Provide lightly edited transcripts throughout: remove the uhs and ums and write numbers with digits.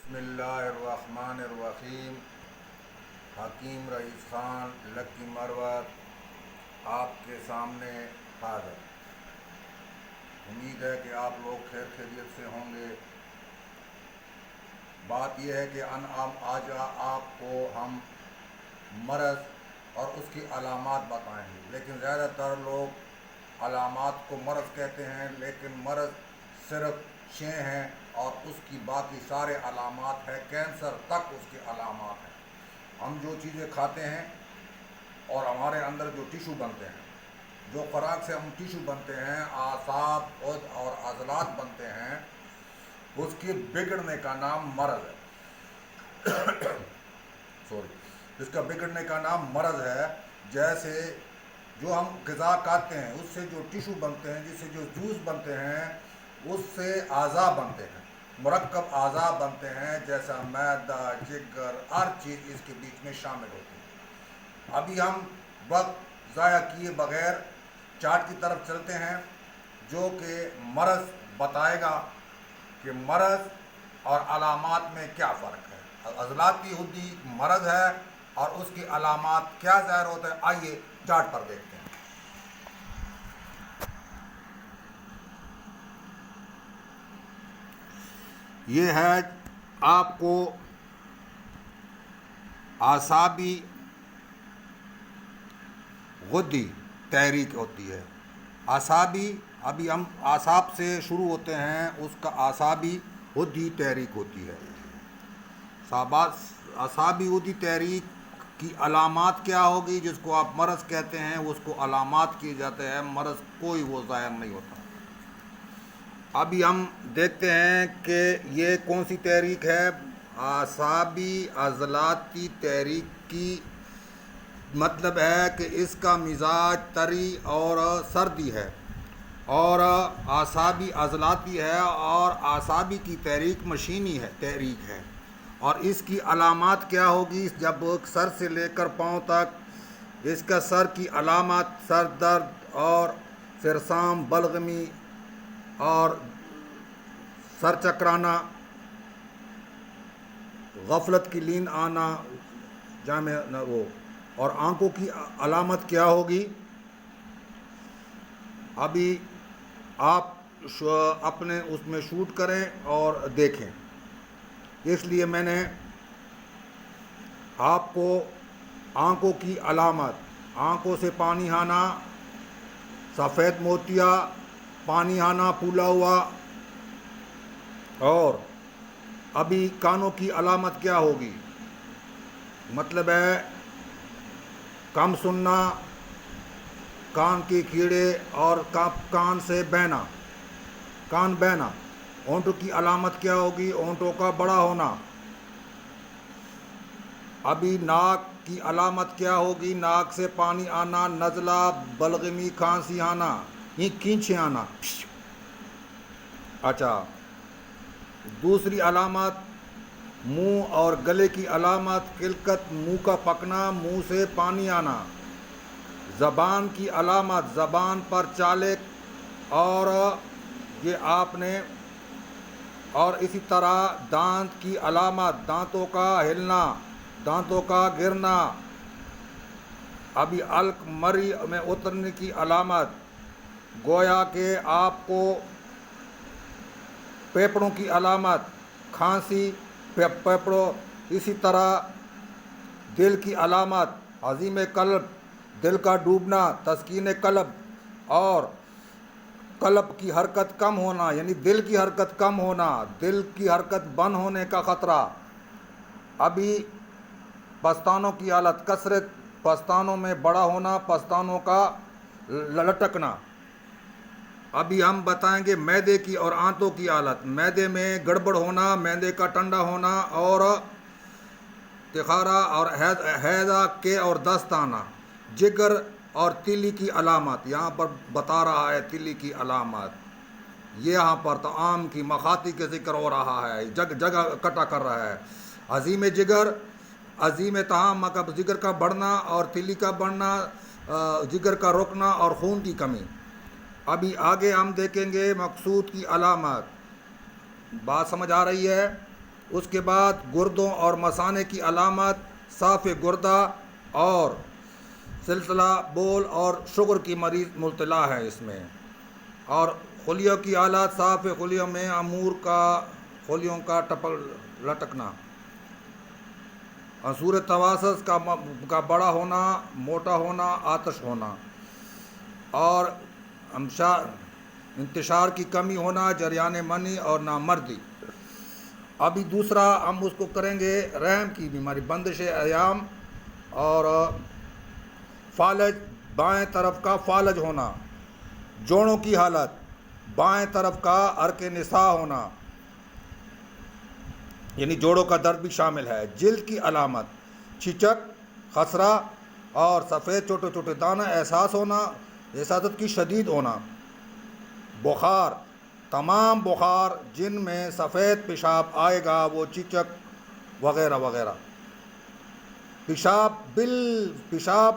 بسم اللہ الرحمن الرحیم۔ حکیم رئیس خان لکی مروت آپ کے سامنے حاضر۔ امید ہے کہ آپ لوگ خیر خیریت سے ہوں گے۔ بات یہ ہے کہ آج آپ کو ہم مرض اور اس کی علامات بتائیں گے، لیکن زیادہ تر لوگ علامات کو مرض کہتے ہیں، لیکن مرض صرف شے ہیں اور اس کی باقی سارے علامات ہیں، کینسر تک اس کی علامات ہیں۔ ہم جو چیزیں کھاتے ہیں اور ہمارے اندر جو ٹیشو بنتے ہیں، جو خوراک سے ہم ٹیشو بنتے ہیں، اعصاب اور عضلات بنتے ہیں، اس کے بگڑنے کا نام مرض ہے۔ اس کا بگڑنے کا نام مرض ہے۔ جیسے جو ہم غذا کھاتے ہیں اس سے جو ٹیشو بنتے ہیں، جس سے جو جوس بنتے ہیں، اس سے اعضاء بنتے ہیں، مرکب اعضاء بنتے ہیں، جیسا معدہ، جگر، ہر چیز اس کے بیچ میں شامل ہوتی ہے۔ ابھی ہم وقت ضائع کیے بغیر چارٹ کی طرف چلتے ہیں، جو کہ مرض بتائے گا کہ مرض اور علامات میں کیا فرق ہے۔ عضلاتی حدی مرض ہے اور اس کی علامات کیا ظاہر ہوتا ہے، آئیے چارٹ پر دیکھتے ہیں۔ یہ ہے آپ کو اعصابی غدی تحریک ہوتی ہے۔ اعصابی، ابھی ہم اعصاب سے شروع ہوتے ہیں، اس کا اعصابی غدی تحریک ہوتی ہے۔ اعصابی غدی تحریک کی علامات کیا ہوگی؟ جس کو آپ مرض کہتے ہیں اس کو علامات کیے جاتے ہیں، مرض کوئی وہ ظاہر نہیں ہوتا۔ ابھی ہم دیکھتے ہیں کہ یہ کون سی تحریک ہے۔ اعصابی عضلاتی تحریک کی مطلب ہے کہ اس کا مزاج طری اور سردی ہے، اور اعصابی عضلاتی ہے، اور اعصابی کی تحریک مشینی ہے تحریک ہے۔ اور اس کی علامات کیا ہوگی؟ جب سر سے لے کر پاؤں تک اس کا سر کی علامات سر درد اور سرسام، بلغمی اور سر چکرانا، غفلت کی نیند آنا، جامع وہ۔ اور آنکھوں کی علامت کیا ہوگی؟ ابھی آپ اپنے اس میں شوٹ کریں اور دیکھیں۔ اس لیے میں نے آپ کو آنکھوں کی علامت، آنکھوں سے پانی آنا، سفید موتیا، پانی آنا پھولا ہوا، اور ابھی کانوں کی علامت کیا ہوگی؟ مطلب ہے کم سننا، کان کے کیڑے اور کان سے بہنا، کان بہنا۔ ہونٹوں کی علامت کیا ہوگی؟ ہونٹوں کا بڑا ہونا۔ ابھی ناک کی علامت کیا ہوگی؟ ناک سے پانی آنا، نزلہ، بلغمی، کھانسی آنا، یہ کھینچے آنا۔ اچھا، دوسری علامت منہ اور گلے کی علامت، کلکت، منہ کا پکنا، منہ سے پانی آنا۔ زبان کی علامت، زبان پر چالک، اور یہ آپ نے، اور اسی طرح دانت کی علامت، دانتوں کا ہلنا، دانتوں کا گرنا۔ ابھی حلق مری میں اترنے کی علامت، گویا کہ آپ کو پھیپھڑوں کی علامت، کھانسی، پھیپھڑوں۔ اسی طرح دل کی علامت، عزیم قلب، دل کا ڈوبنا، تسکین قلب، اور قلب کی حرکت کم ہونا، یعنی دل کی حرکت کم ہونا، دل کی حرکت بند ہونے کا خطرہ۔ ابھی پستانوں کی حالت، کثرت، پستانوں میں بڑا ہونا، پستانوں کا لٹکنا۔ ابھی ہم بتائیں گے معدے کی اور آنتوں کی حالت، معدے میں گڑبڑ ہونا، معدے کا ٹھنڈا ہونا، اور تخارا اور ہیضہ کے اور دست آنا۔ جگر اور تیلی کی علامات، یہاں پر بتا رہا ہے تیلی کی علامات، یہاں پر طعام کی مخاطی کا ذکر ہو رہا ہے، جگہ کٹا کر رہا ہے۔ عظیم جگر، عظیم طعام، مطلب جگر کا بڑھنا اور تیلی کا بڑھنا، جگر کا رکنا اور خون کی کمی۔ ابھی آگے ہم دیکھیں گے مقصود کی علامات۔ بات سمجھ آ رہی ہے؟ اس کے بعد گردوں اور مثانے کی علامت صاف گردہ اور سلسلہ بول اور شوگر کی مریض مبتلا ہے اس میں. اور خلیوں کی حالت صاف خلیوں میں امور کا خلیوں کا ٹپل لٹکنا. عصور تواسط کا بڑا ہونا، موٹا ہونا، آتش ہونا اور انتشار کی کمی ہونا، جریان منی اور نامردی. ابھی دوسرا ہم اس کو کریں گے رحم کی بیماری، بندش ایام اور فالج، بائیں طرف کا فالج ہونا. جوڑوں کی حالت، بائیں طرف کا عرق نساء ہونا، یعنی جوڑوں کا درد بھی شامل ہے. جلد کی علامت چچک، خسرہ اور سفید چھوٹے چھوٹے دانہ احساس ہونا، احساسات کی شدید ہونا. بخار، تمام بخار جن میں سفید پیشاب آئے گا وہ چچک وغیرہ وغیرہ. پیشاب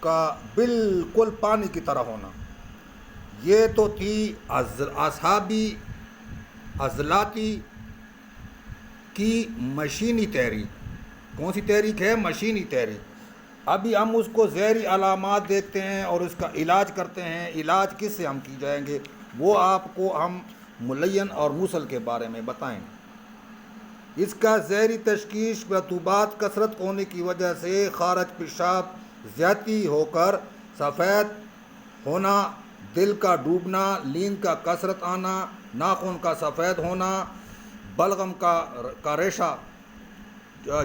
کا بالکل پانی کی طرح ہونا. یہ تو تھی اصحابی عضلاتی کی مشینی تحریک. کون سی تحریک ہے؟ مشینی تحریک. ابھی ہم اس کو ذیلی علامات دیکھتے ہیں اور اس کا علاج کرتے ہیں. علاج کس سے ہم کی جائیں گے وہ آپ کو ہم ملین اور موصل کے بارے میں بتائیں. اس کا ذیلی تشخیص رطوبات کثرت ہونے کی وجہ سے خارج پیشاب زیادتی ہو کر سفید ہونا، دل کا ڈوبنا، نیند کا کثرت آنا، ناخن کا سفید ہونا، بلغم کا ریشہ،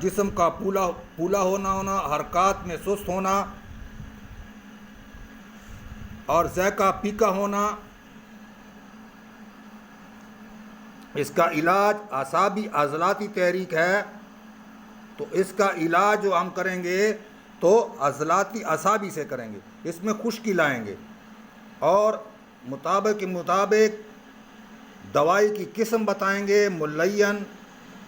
جسم کا پولا ہونا، حرکات میں سست ہونا اور ذائقہ پھیکا ہونا. اس کا علاج اعصابی عضلاتی تحریک ہے. تو اس کا علاج جو ہم کریں گے تو عضلاتی اعصابی سے کریں گے. اس میں خشکی لائیں گے اور مطابق دوائی کی قسم بتائیں گے. ملین،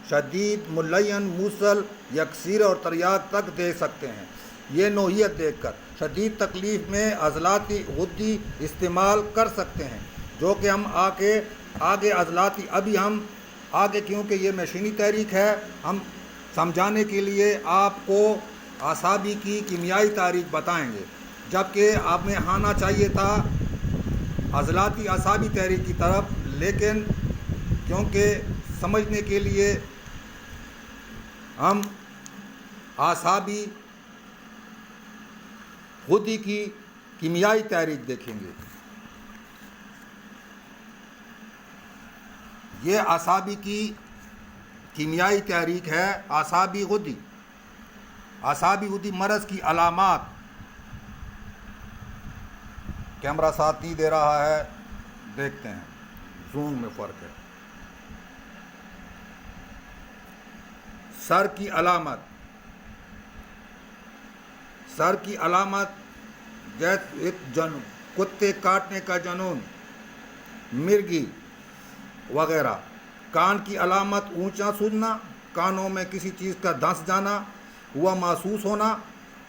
شدید، ملین، موصل، یکسیر اور تریاک تک دے سکتے ہیں. یہ نوعیت دیکھ کر شدید تکلیف میں عضلاتی غدی استعمال کر سکتے ہیں، جو کہ ہم آگے عضلاتی ابھی ہم آگے کیونکہ یہ مشینی تحریک ہے ہم سمجھانے کے لیے آپ کو اعصابی کی کیمیائی تاریخ بتائیں گے، جبکہ آپ نے آنا چاہیے تھا عضلاتی اعصابی تحریک کی طرف، لیکن کیونکہ سمجھنے کے لیے ہم اعصابی غدی کی کیمیائی تحریک دیکھیں گے. یہ اعصابی کی کیمیائی تحریک ہے. اعصابی غدی. اعصابی غدی مرض کی علامات. کیمرہ ساتھ نہیں دے رہا ہے، دیکھتے ہیں، زوم میں فرق ہے. سر کی علامت. سر کی علامت جیسے کتے کاٹنے کا جنون، مرگی وغیرہ. کان کی علامت اونچا سوجنا، کانوں میں کسی چیز کا دھنس جانا ہوا محسوس ہونا،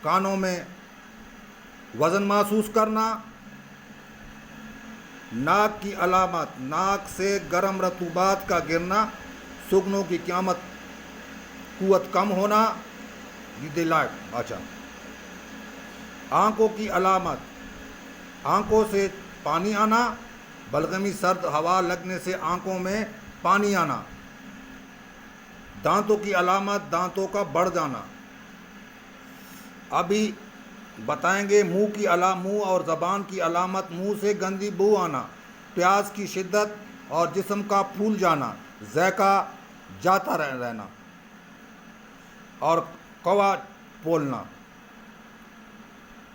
کانوں میں وزن محسوس کرنا. ناک کی علامت ناک سے گرم رطوبات کا گرنا، سگنوں کی قوت کم ہونا. اچھا. آنکھوں کی علامت آنکھوں سے پانی آنا، بلغمی سرد ہوا لگنے سے آنکھوں میں پانی آنا. دانتوں کی علامت دانتوں کا بڑھ جانا. ابھی بتائیں گے منہ اور زبان کی علامت منہ سے گندی بو آنا، پیاس کی شدت اور جسم کا پھول جانا، ذائقہ جاتا رہنا اور کوا بولنا.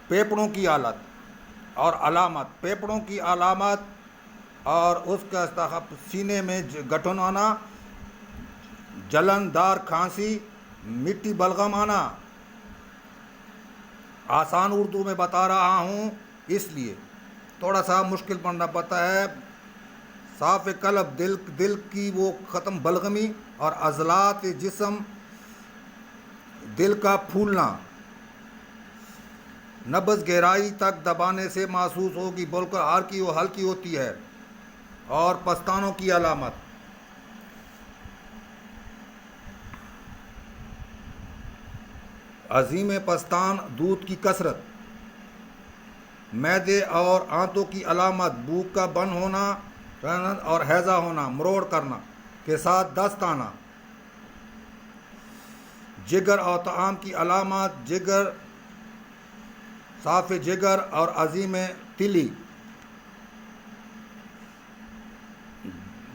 پھیپھڑوں کی حالت اور علامت. پھیپھڑوں کی علامت اور اس کا سینے میں گٹھن آنا، جلن دار کھانسی، مٹی بلغم آنا. آسان اردو میں بتا رہا ہوں اس لیے تھوڑا سا مشکل پڑنا پڑتا ہے. صاف قلب دل کی وہ ختم بلغمی اور عضلات جسم دل کا پھولنا. نبض گہرائی تک دبانے سے محسوس ہوگی، بولکر ہلکی ہوتی ہے. اور پستانوں کی علامت عظیم پستان دودھ کی کثرت، معدے اور آنتوں کی علامت بھوک کا بند ہونا اور ہیضہ ہونا، مروڑ کرنا کے ساتھ دست آنا۔ جگر اور طعام کی علامات جگر، صاف جگر اور عظیم تلی۔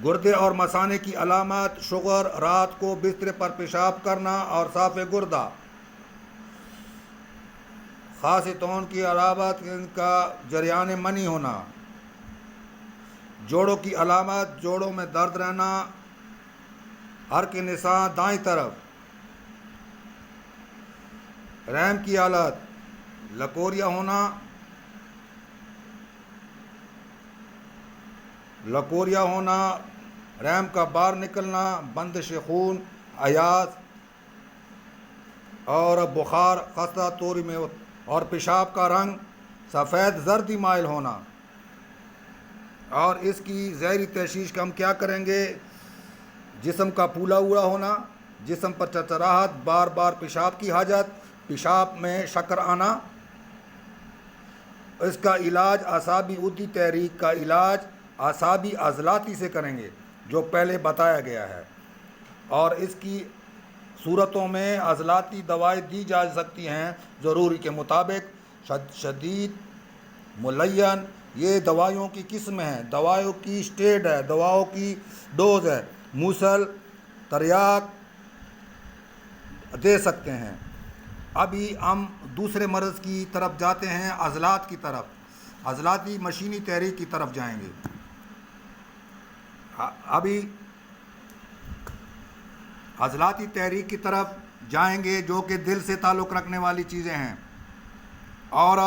گردے اور مثانے کی علامات شوگر، رات کو بستر پر پیشاب کرنا اور صاف گردہ۔ خاص تون کی علامات ان کا جریان منی ہونا۔ جوڑوں کی علامات جوڑوں میں درد رہنا، حرک نساں دائیں طرف۔ رحم کی حالت لکوریا ہونا، رحم کا بار نکلنا، بندش خون، ایاز اور بخار خستہ طوری میں، اور پیشاب کا رنگ سفید زردی مائل ہونا۔ اور اس کی زہری تشخیص کا ہم کیا کریں گے؟ جسم کا پھولا ہوا ہونا، جسم پر چرچراہٹ، بار بار پیشاب کی حاجت، پیشاب میں شکر آنا۔ اس کا علاج اعصابی عدی تحریک کا علاج اعصابی عضلاتی سے کریں گے جو پہلے بتایا گیا ہے، اور اس کی صورتوں میں عضلاتی دوائیں دی جا سکتی ہیں ضروری کے مطابق۔ شدید، ملین، یہ دوائیوں کی قسم ہیں، دوائیوں کی اسٹیج ہے، دواؤں کی ڈوز ہے۔ موسل، تریاک دے سکتے ہیں۔ ابھی ہم دوسرے مرض کی طرف جاتے ہیں، عضلات کی طرف، عضلاتی مشینی تحریک کی طرف جائیں گے۔ ابھی عضلاتی تحریک کی طرف جائیں گے جو کہ دل سے تعلق رکھنے والی چیزیں ہیں، اور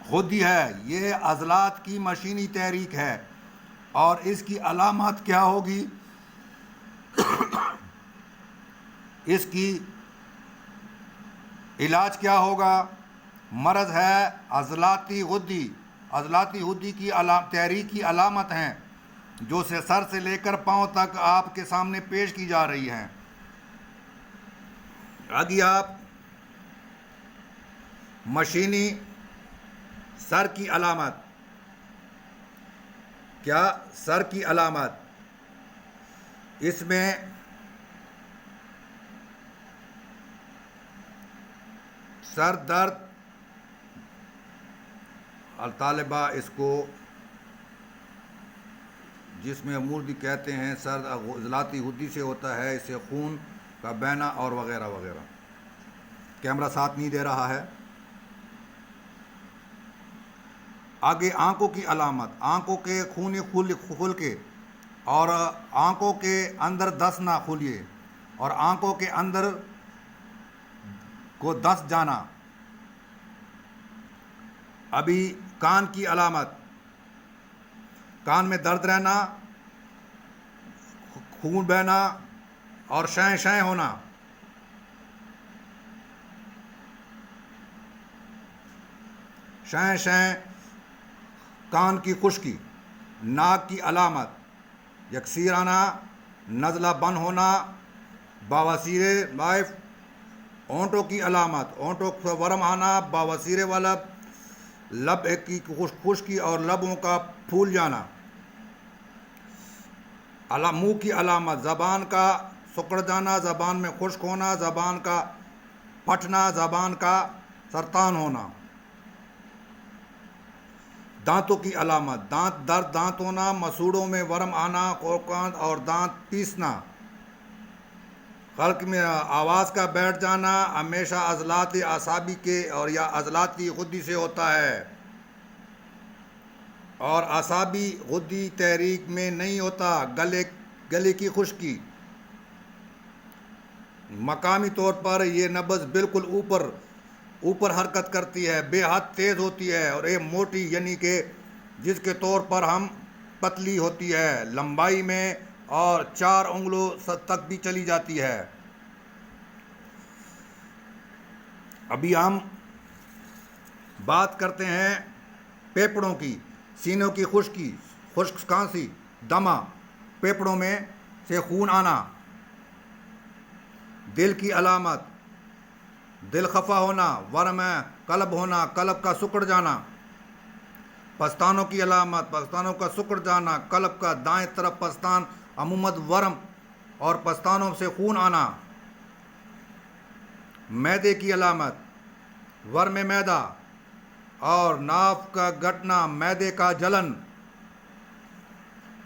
خود ہی ہے، یہ عضلات کی مشینی تحریک ہے۔ اور اس کی علامات کیا ہوگی؟ اس کی علاج کیا ہوگا؟ مرض ہے عضلاتی غدی۔ عضلاتی غدی کی تحریک کی علامت ہیں جو سر سے لے کر پاؤں تک آپ کے سامنے پیش کی جا رہی ہیں۔ آگے آپ مشینی سر کی علامت، کیا سر کی علامت؟ اس میں سر درد، الطالبہ اس کو جس میں موردی کہتے ہیں، سر عضلاتی غدی سے ہوتا ہے، اسے خون کا بہنا اور وغیرہ وغیرہ۔ کیمرہ ساتھ نہیں دے رہا ہے۔ آگے آنکھوں کی علامت، آنکھوں کے خون کھل کے اور آنکھوں کے اندر دست نہ کھلیے اور آنکھوں کے اندر کو دست جانا۔ ابھی کان کی علامت، کان میں درد رہنا، خون بہنا اور شیں شیں ہونا۔ شیں شیں، کان کی خشکی۔ ناک کی علامت یکسیر آنا، نزلہ بند ہونا، بواسیر لائف۔ اونٹوں کی علامت، اونٹوں کا ورم آنا، بواسیر والا، لب کی خشکی اور لبوں کا پھول جانا۔ منہ کی علامت، زبان کا سکڑ جانا، زبان میں خشک ہونا، زبان کا پھٹنا، زبان کا سرطان ہونا۔ دانتوں کی علامت، دانت درد، دانت ہونا، مسوڑوں میں ورم آنا، کوکاند اور دانت پیسنا۔ خلق میں آواز کا بیٹھ جانا ہمیشہ عضلات اعصابی کے اور یا عضلاتی غدی سے ہوتا ہے، اور اعصابی غدی تحریک میں نہیں ہوتا۔ گلے کی خشکی، مقامی طور پر یہ نبض بالکل اوپر حرکت کرتی ہے، بے حد تیز ہوتی ہے، اور یہ موٹی یعنی کہ جس کے طور پر ہم پتلی ہوتی ہے لمبائی میں، اور 4 انگلوں تک بھی چلی جاتی ہے۔ ابھی ہم بات کرتے ہیں پھیپھڑوں کی، سینوں کی خشکی، خشک کھانسی، دمہ، پھیپھڑوں میں سے خون آنا۔ دل کی علامت، دل خفا ہونا، ورم ہے قلب ہونا، قلب کا سکڑ جانا. پستانوں کی علامت، پستانوں کا سکڑ جانا، قلب کا دائیں طرف پستان عموماً ورم اور پستانوں سے خون آنا. معدے کی علامت، ورم معدہ اور ناف کا گھٹنا، معدے کا جلن.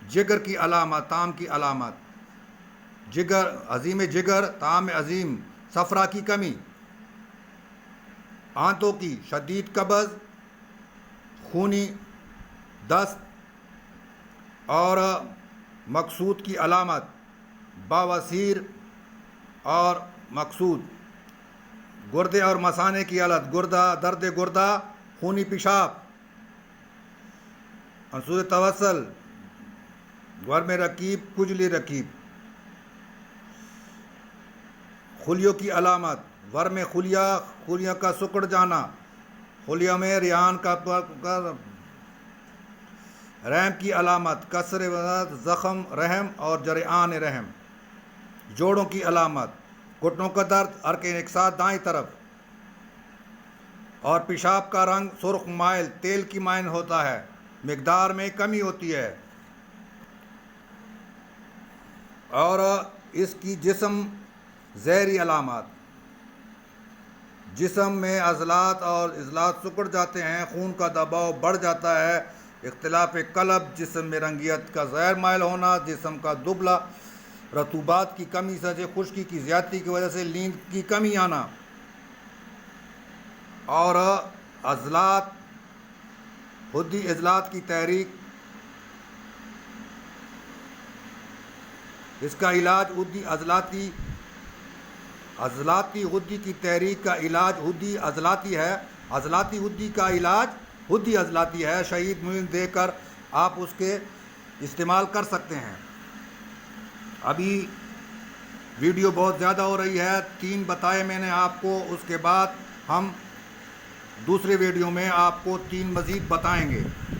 جگر کی علامت، طعام کی علامت، جگر عظیم جگر، طعام عظیم، صفرا کی کمی. آنتوں کی شدید قبض، خونی دست اور مقصود کی علامت، بواسیر اور مقصود. گردے اور مثانے کی حالت، گردہ، درد گردہ، خونی پیشاب. عنصر توسل، ورم رکیب، کجلی رکیب. خلیوں کی علامت، ورم خلیہ، خلیوں کا سکڑ جانا، خلیوں میں ریحان کا رحم کی علامت، کسر زخم رحم اور جریان رحم. جوڑوں کی علامت، گھٹنوں کا درد، حرکیں ایک ساتھ دائیں طرف اور پیشاب کا رنگ سرخ مائل تیل کی مائن ہوتا ہے، مقدار میں کمی ہوتی ہے. اور اس کی جسم زہری علامات، جسم میں عضلات اور عضلات سکڑ جاتے ہیں، خون کا دباؤ بڑھ جاتا ہے، اختلاف قلب، جسم میں رنگیت کا زہر مائل ہونا، جسم کا دبلا، رطوبات کی کمی سے خشکی کی زیادتی کی وجہ سے نیند کی کمی آنا. اور عضلات، حدی عضلات کی تحریک، اس کا علاج عضلاتی غدی کی تحریک کا علاج حدی عضلاتی ہے. عضلاتی غدی کا علاج حدی عضلاتی ہے. شہید مہم دے کر آپ اس کے استعمال کر سکتے ہیں. ابھی ویڈیو بہت زیادہ ہو رہی ہے، 3 بتائے میں نے آپ کو، اس کے بعد ہم دوسرے ویڈیو میں آپ کو 3 مزید بتائیں گے.